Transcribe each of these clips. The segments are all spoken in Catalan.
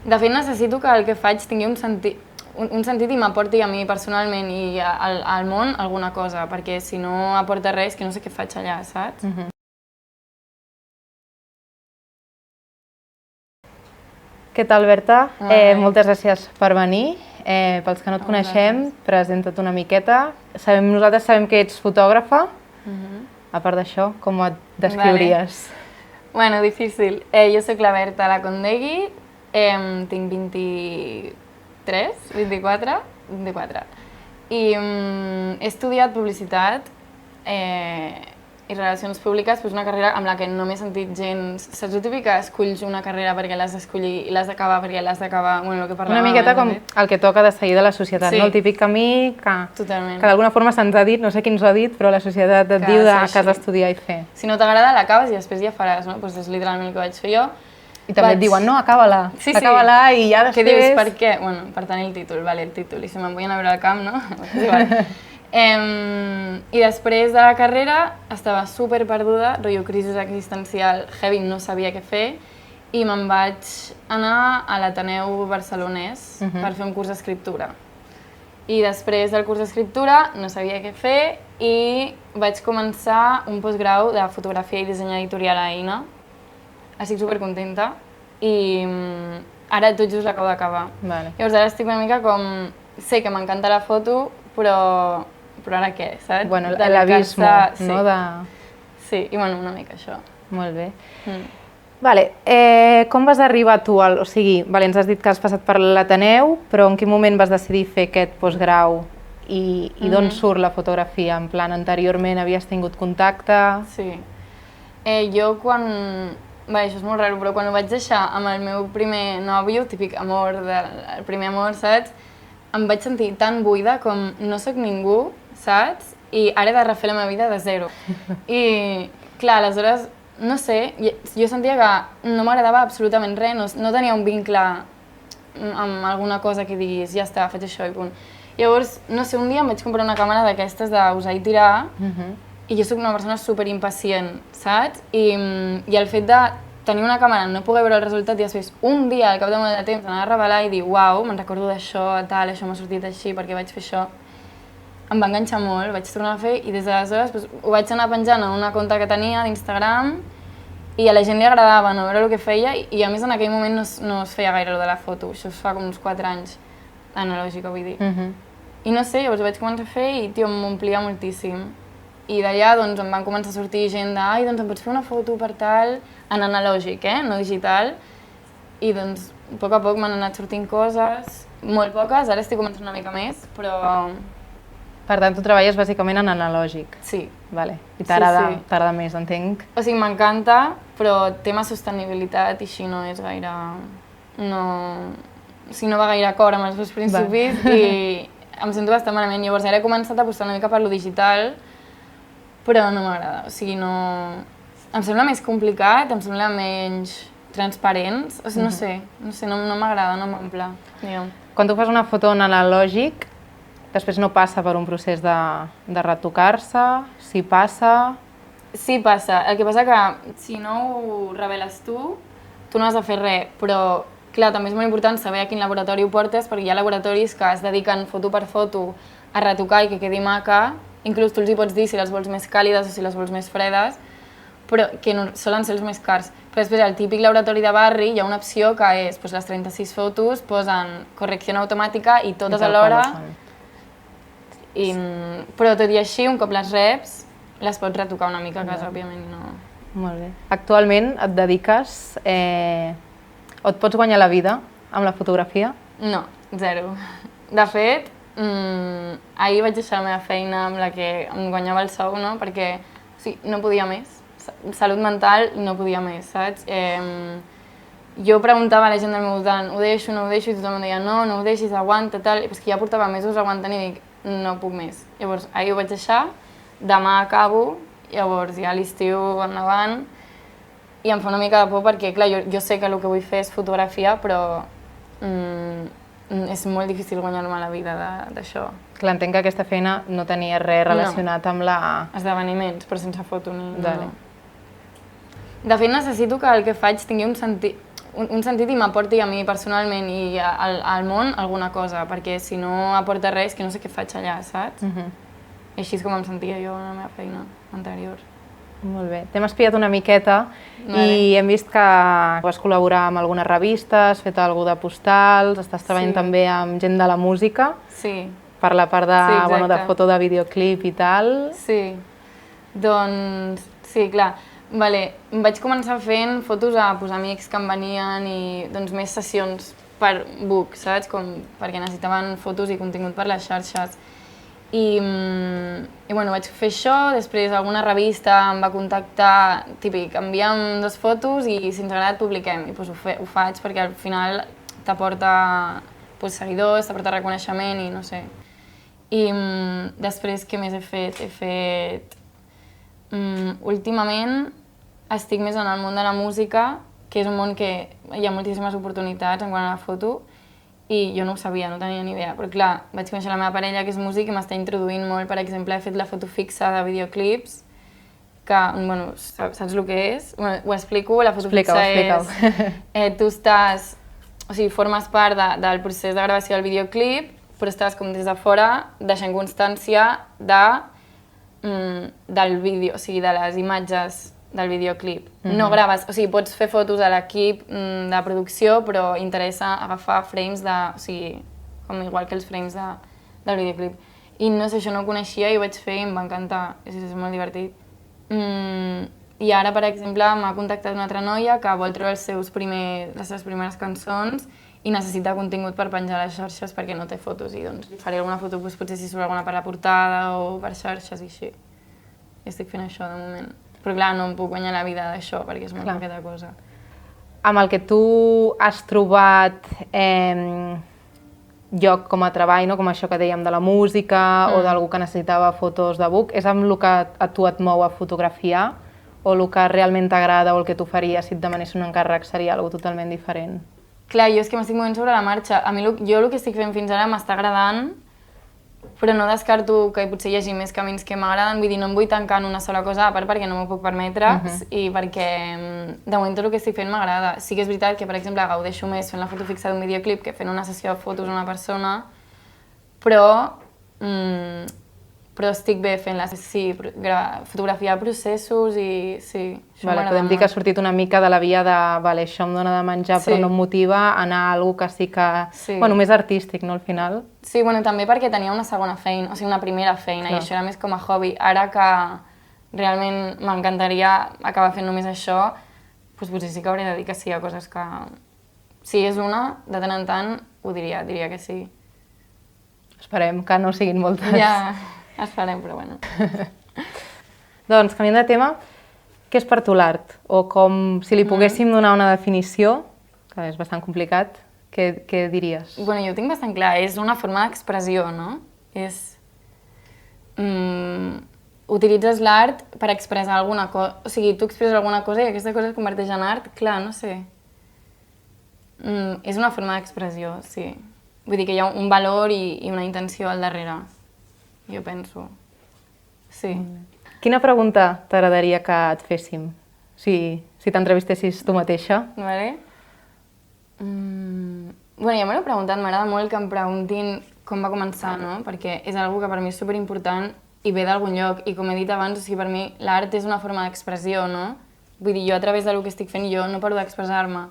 De fet, necessito que el que faig tingui un sentit i m'aporti a mi personalment i al món alguna cosa, perquè si no aporta res, que no sé què faig allà, saps? Què tal, Berta? Moltes gràcies per venir. Pels que no et coneixem, presenta't una miqueta. Nosaltres sabem que ets fotògrafa. A part d'això, com et descriuries? Bueno, difícil. Jo soc la Berta Lacondegui, tinc 24, i he estudiat publicitat i relacions públiques, una carrera amb la que no m'he sentit gens... Saps el típic que esculls una carrera perquè l'has d'escollir i l'has d'acabar perquè l'has d'acabar... Bueno, el que parlàvem... Una miqueta com el que toca de seguir de la societat, no? El típic camí que d'alguna forma se'ns ha dit, no sé qui ens ho ha dit, però la societat et diu que has d'estudiar i fer. Si no t'agrada, l'acabes i després ja faràs, no? Doncs és literalment el que vaig fer jo. I també et diuen, no, acaba-la, acaba-la i ja després... Què dius, per què? Bueno, per tenir el títol, vale, el títol, i si me'n vull anar a veure al camp, no? I després de la carrera estava super perduda, rotllo crisi existencial, heavy, no sabia què fer, i me'n vaig anar a l'Ateneu barcelonès per fer un curs d'escriptura. I després del curs d'escriptura no sabia què fer i vaig començar un postgrau de fotografia i disseny editorial a EINA. Estic supercontenta i ara tot just l'acabo d'acabar. Llavors ara estic una mica com... Sé que m'encanta la foto, però ara què, saps? Bueno, l'abisme, no? Sí, i bueno, una mica això. Molt bé. Vale, com vas arribar tu al... O sigui, ens has dit que has passat per l'Ateneu, però en quin moment vas decidir fer aquest postgrau i d'on surt la fotografia? En plan, anteriorment havies tingut contacte? Sí. Jo quan... Bé, això és molt raro, però quan ho vaig deixar amb el meu primer nòvio, típic amor, el primer amor, saps? Em vaig sentir tan buida com no soc ningú, saps? I ara he de refer la meva vida de zero. I, clar, aleshores, no sé, jo sentia que no m'agradava absolutament res, no tenia un vincle amb alguna cosa que diguis, ja està, faig això i punt. Llavors, no sé, un dia em vaig comprar una càmera d'aquestes d'usar i tirar, i jo soc una persona superimpacient, saps? I el fet de tenir una càmera, no poder veure el resultat i després un dia, al cap de molt de temps, anar a revelar i dir uau, me'n recordo d'això, tal, això m'ha sortit així, perquè vaig fer això. Em va enganxar molt, vaig tornar a fer i des d'aleshores ho vaig anar penjant a una compte que tenia d'Instagram i a la gent li agradava no veure el que feia i a més en aquell moment no es feia gaire el de la foto, això es fa com uns 4 anys, analògica vull dir. I no sé, llavors ho vaig començar a fer i tio, m'omplia moltíssim. I d'allà doncs em van començar a sortir gent de ai, doncs em pots fer una foto per tal, en analògic, no digital. I doncs a poc m'han anat sortint coses, molt poques, ara estic començant una mica més, però... Per tant, tu treballes bàsicament en analògic? Sí. Vale. I t'agrada més, entenc? O sigui, m'encanta, però tema sostenibilitat i així no és gaire... No... O sigui, no va gaire acord amb els meus principis i em sento bastant malament. Llavors ara he començat a apostar una mica per lo digital, però no m'agrada, o sigui, no... Em sembla més complicat, em sembla menys transparents, o sigui, no sé, no m'agrada, no m'omple. Quan tu fas una foto en analògic, després no passa per un procés de retocar-se, si passa... Sí, passa, el que passa que si no ho reveles tu no has de fer res, però clar, també és molt important saber a quin laboratori ho portes, perquè hi ha laboratoris que es dediquen foto per foto a retocar i que quedi maca, inclús tu els hi pots dir si les vols més càlides o si les vols més fredes, però que no, solen ser els més cars. Però després al típic laboratori de barri hi ha una opció que és les 36 fotos, posen correcció automàtica i totes alhora. Però tot i així, un cop les reps, les pots retocar una mica a casa, òbviament no. Molt bé. Actualment et dediques o et pots guanyar la vida amb la fotografia? No, zero. De fet, ahir vaig deixar la meva feina amb la que em guanyava el sou, no? Perquè no podia més. Salut mental no podia més, saps? Jo preguntava a la gent del meu voltant, ho deixo, no ho deixo, i tothom em deia no ho deixis, aguanta, tal, i que ja portava mesos aguantant i dic, no puc més. Llavors, ahir ho vaig deixar, demà acabo, llavors ja a l'estiu endavant, i em fa una mica de por perquè, clar, jo sé que el que vull fer és fotografia, però és molt difícil guanyar-me la vida d'això. Clar, entenc que aquesta feina no tenia res relacionat amb la... Esdeveniments, però sense foto ni... De fet, necessito que el que faig tingui un un sentit i m'aporti a mi personalment i al món alguna cosa, perquè si no aporta res, que no sé què faig allà, saps? I així és com em sentia jo en la meva feina anterior. Molt bé. T'hem espiat una miqueta i hem vist que vas col·laborar amb algunes revistes, has fet alguna de postals, estàs treballant també amb gent de la música. Sí. Per la part de foto de videoclip i tal. Sí. Doncs, sí, clar. Vale. Vaig començar fent fotos a amics que em venien i doncs més sessions per book, saps? Perquè necessitaven fotos i contingut per les xarxes. I bueno, vaig fer això, després alguna revista em va contactar, típic, envia'm 2 fotos i si ens agrada et publiquem. I doncs ho faig perquè al final t'aporta seguidors, t'aporta reconeixement i no sé. I després què més he fet? He fet... Últimament estic més en el món de la música, que és un món que hi ha moltíssimes oportunitats en quant a la foto, i jo no ho sabia, no tenia ni idea, però clar, vaig conèixer la meva parella que és músic i m'està introduint molt, per exemple, he fet la foto fixa de videoclips, que, bueno, saps el que és? Bueno, ho explico, la foto fixa és... Tu estàs, o sigui, formes part del procés de gravació del videoclip, però estàs com des de fora deixant constància del vídeo, o sigui, de les imatges del videoclip. No graves, o sigui, pots fer fotos a l'equip de producció, però interessa agafar frames o sigui, com igual que els frames del videoclip. I no sé, això no ho coneixia i ho vaig fer i em va encantar, és molt divertit. I ara, per exemple, m'ha contactat una altra noia que vol treure les seves primeres cançons i necessita contingut per penjar a les xarxes perquè no té fotos i doncs li faré alguna foto, potser si surt alguna per la portada o per xarxes i així. I estic fent això de moment. Però clar, no em puc guanyar la vida d'això perquè és molt poqueta cosa. Amb el que tu has trobat lloc com a treball, no? Com això que dèiem de la música o d'algú que necessitava fotos de book, és amb el que a tu et mou a fotografiar o el que realment t'agrada o el que tu faries si et demanessin un encàrrec seria alguna cosa totalment diferent? Clar, jo és que m'estic movent sobre la marxa. A mi jo el que estic fent fins ara m'està agradant, però no descarto que potser hi hagi més camins que m'agraden, vull dir, no em vull tancar en una sola cosa, a part perquè no m'ho puc permetre i perquè de moment tot el que estic fent m'agrada. Sí que és veritat que, per exemple, gaudeixo més fent la foto fixa d'un videoclip que fent una sessió de fotos a una persona, però estic bé fent fotografiar processos i sí, això m'agrada molt. Podem dir que ha sortit una mica de la via de això em dona de menjar però no em motiva a anar a alguna que sí que... Bueno, més artístic, no, al final? Sí, bueno, també perquè tenia una segona feina, o sigui, una primera feina, i això era més com a hobby. Ara que realment m'encantaria acabar fent només això, doncs potser sí que hauré de dir que sí a coses que... Si és una, de tant en tant, ho diria que sí. Esperem que no siguin moltes. Ja, esperem, però bueno. Doncs, canviant de tema, què és per tu l'art? O com, si li poguéssim donar una definició, que és bastant complicat, què diries? Bueno, jo ho tinc bastant clar, és una forma d'expressió, no? Utilitzes l'art per expressar alguna cosa, o sigui, tu expresses alguna cosa i aquesta cosa es converteix en art, clar, no sé. És una forma d'expressió, sí. Vull dir que hi ha un valor i una intenció al darrere, jo penso. Sí. Quina pregunta t'agradaria que et féssim, si t'entrevistessis tu mateixa? Vale. Bueno, ja me l'he preguntat, m'agrada molt que em preguntin com va començar, no? Perquè és una cosa que per mi és superimportant i ve d'algun lloc. I com he dit abans, o sigui, per mi l'art és una forma d'expressió, no? Vull dir, jo a través del que estic fent jo no paro d'expressar-me.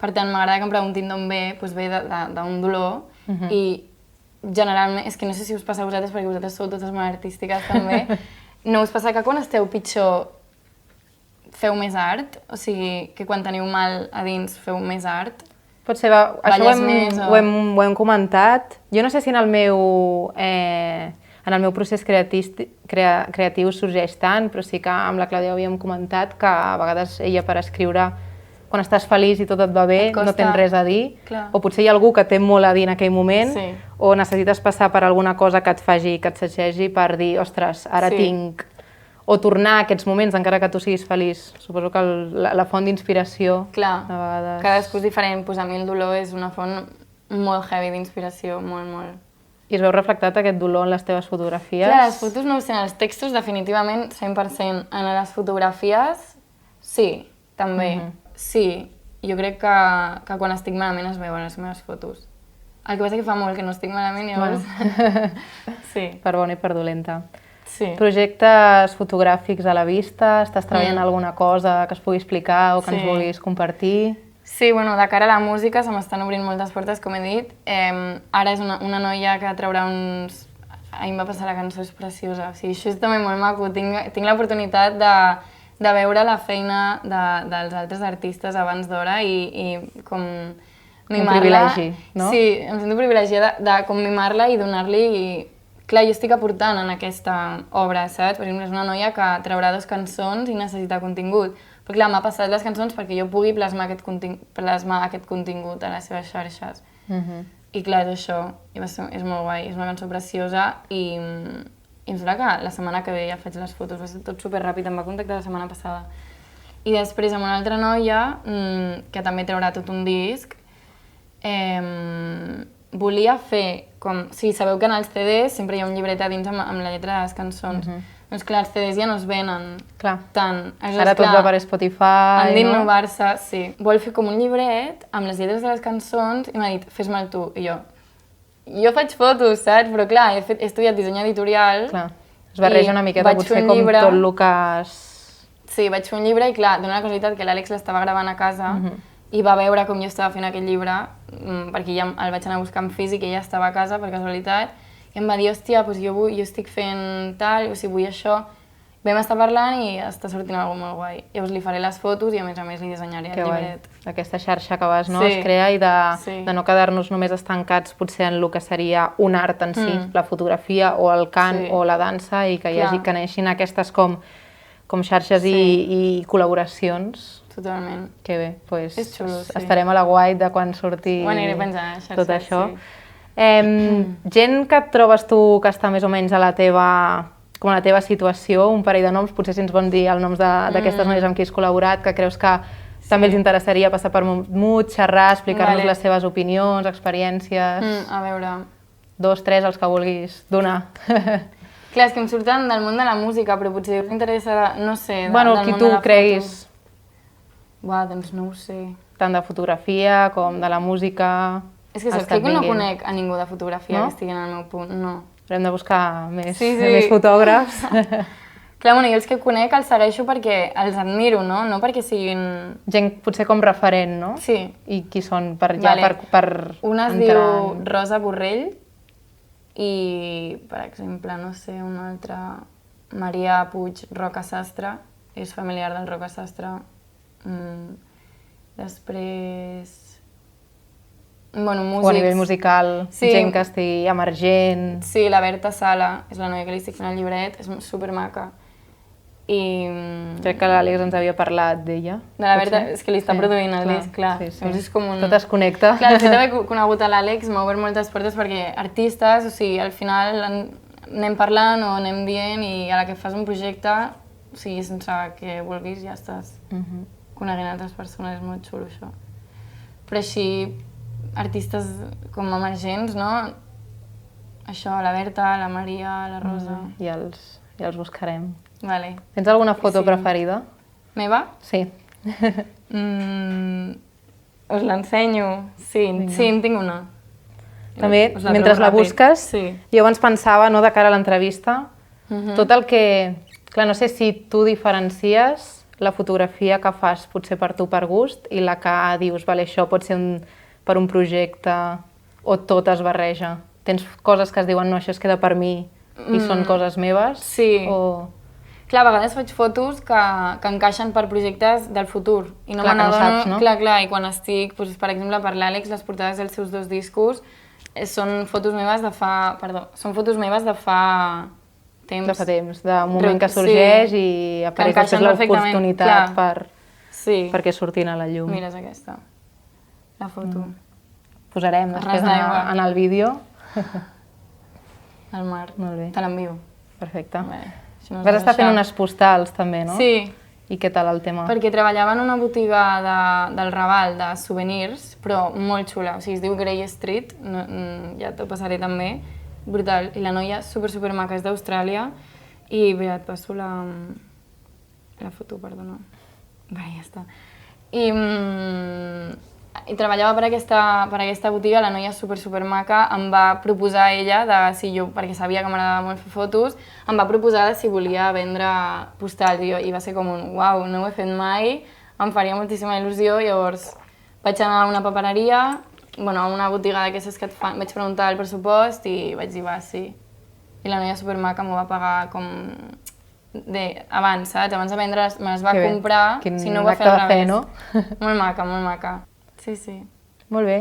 Per tant, m'agrada que em preguntin d'on ve, doncs ve d'un dolor i generalment, és que no sé si us passa a vosaltres, perquè vosaltres sou totes molt artístiques també, no us passa que quan esteu pitjor feu més art? O sigui, que quan teniu mal a dins feu més art? Potser això ho hem comentat. Jo no sé si en el meu procés creatiu sorgeix tant, però sí que amb la Clàudia havíem comentat que a vegades ella per escriure, quan estàs feliç i tot et va bé, no tens res a dir, o potser hi ha algú que té molt a dir en aquell moment, o necessites passar per alguna cosa que et faci, que et sacsegi per dir, ostres, ara tinc... O tornar a aquests moments, encara que tu siguis feliç. Suposo que la font d'inspiració, a vegades... Cadascú és diferent, doncs a mi el dolor és una font molt heavy d'inspiració, molt, molt. I es veu reflectat aquest dolor en les teves fotografies? Clar, les fotos no ho sé, en els textos definitivament 100%. En les fotografies, sí, també. Sí, jo crec que quan estic malament es veuen les meves fotos. El que passa que fa molt que no estic malament, llavors... Sí. Per bona i per dolenta. Sí. Projectes fotogràfics a la vista? Estàs treballant alguna cosa que es pugui explicar o que ens vulguis compartir? Sí, bueno, de cara a la música se m'estan obrint moltes portes, com he dit. Ara és una noia que traurà uns... Ahir em va passar la cançó, és preciosa. O sigui, això és també molt maco. Tinc l'oportunitat de veure la feina dels altres artistes abans d'hora i com mimar-la. Un privilegi, no? Sí, em sento privilegiada de com mimar-la i donar-li... Clar, jo estic aportant en aquesta obra, saps? Per exemple, és una noia que traurà 2 cançons i necessita contingut. Però clar, m'ha passat les cançons perquè jo pugui plasmar aquest contingut a les seves xarxes. I clar, és això, és molt guai, és una cançó preciosa i em sembla que la setmana que ve ja faig les fotos, va ser tot superràpid, em va contactar la setmana passada. I després amb una altra noia, que també traurà tot un disc, volia fer com... Sí, sabeu que en els CDs sempre hi ha un llibret a dins amb la lletra de les cançons. Doncs clar, els CDs ja no es venen tant. Ara tot va per Spotify, han d'innovar-se, sí. Vol fer com un llibret amb les lletres de les cançons i m'ha dit, fes-me'l tu. I jo faig fotos, saps? Però clar, he estudiat disseny editorial. Clar, es barreja una miqueta potser com tot el que has... Sí, vaig fer un llibre i clar, dona la casualitat que l'Àlex l'estava gravant a casa i va veure com jo estava fent aquell llibre, perquè ja el vaig anar a buscar en físic i ella estava a casa per casualitat, i em va dir, hòstia, doncs jo estic fent tal, o sigui, vull això. Vam estar parlant i està sortint alguna cosa molt guai. Llavors li faré les fotos i a més li dissenyaré el llibret. Aquesta xarxa que vas, no? Es crea i de no quedar-nos només estancats potser en el que seria un art en si, la fotografia o el cant o la dansa, i que neixin aquestes com xarxes i col·laboracions. Totalment. Que bé, doncs és xulo, sí. Estarem a la guai de quan surti tot això. Gent que et trobes tu que està més o menys a la teva situació, un parell de noms, potser si ens vols dir els noms d'aquestes noies amb qui has col·laborat, que creus que també els interessaria passar per Mut, xerrar, explicar-nos les seves opinions, experiències... A veure... 2, 3, els que vulguis donar. Clar, és que em surten del món de la música, però potser us interessa, no sé, del món de la foto. Bueno, qui tu creguis. Buah, doncs no ho sé. Tant de fotografia com de la música... És que saps que no conec a ningú de fotografia que estigui en el meu punt, no. Haurem de buscar més fotògrafs. Clar, bueno, jo els que conec els segueixo perquè els admiro, no? No perquè siguin... Gent potser com referent, no? Sí. I qui són per entrar... Una es diu Rosa Borrell i, per exemple, no sé, una altra... Maria Puig Roca Sastre, és familiar del Roca Sastre. Després... Bueno, músics... O a nivell musical, gent que estigui emergent... Sí, la Berta Sala, és la noia que li estic fent el llibret, és supermaca. I... Crec que l'Àlex ens havia parlat d'ella. De la Berta, és que li està produint el disc, clar. És com un... Tot es connecta. Clar, el fet d'haver conegut a l'Àlex m'ha obert moltes portes perquè artistes, o sigui, al final anem parlant o anem dient i a la que fas un projecte, o sigui, sense que vulguis ja estàs coneguent altres persones, és molt xulo això. Però així... artistes com emergents, no? Això, la Berta, la Maria, la Rosa... Ja els buscarem. Vale. Tens alguna foto preferida? Meva? Sí. Us l'ensenyo. Sí, en tinc una. També, mentre la busques, jo abans pensava, no, de cara a l'entrevista, tot el que... Clar, no sé si tu diferencies la fotografia que fas potser per tu per gust i la que dius, vale, això pot ser per un projecte, o tot es barreja? Tens coses que es diuen, no, això es queda per mi i són coses meves? Sí. Clar, a vegades faig fotos que encaixen per projectes del futur. I no me n'adono, no? Clar, i quan estic, per exemple, per l'Àlex, les portades dels seus 2 discos són fotos meves de fa... Perdó, són fotos meves de fa temps. De fa temps, d'un moment que sorgeix i apareix després l'oportunitat perquè surtin a la llum. Mira, és aquesta. La foto. Posarem després en el vídeo. Al mar. Molt bé. Te l'envio. Perfecte. Vas estar fent unes postals també, no? Sí. I què tal el tema? Perquè treballava en una botiga del Raval de souvenirs, però molt xula. O sigui, es diu Grey Street, ja t'ho passaré també. Brutal. I la noia super maca, és d'Austràlia. I bé, et passo la foto, perdona. Vale, ja està. i treballava per aquesta botiga, la noia super maca em va proposar ella, perquè sabia que m'agradava molt fer fotos, em va proposar de si volia vendre postals i va ser com un uau, no ho he fet mai, em faria moltíssima il·lusió, llavors vaig anar a una papereria, a una botiga d'aquestes que et fan, vaig preguntar el pressupost i vaig dir va, sí. I la noia supermaca m'ho va pagar com abans, saps? Abans de vendre me les va comprar, si no ho va fer al revés. No? Molt maca. Sí. Molt bé.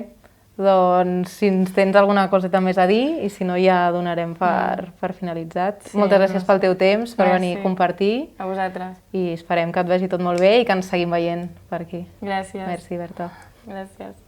Doncs si ens tens alguna coseta més a dir i si no ja donarem per finalitzat. Sí, moltes gràcies pel teu temps, per venir a compartir. A vosaltres. I esperem que et vagi tot molt bé i que ens seguim veient per aquí. Gràcies. Merci, Berta. Gràcies.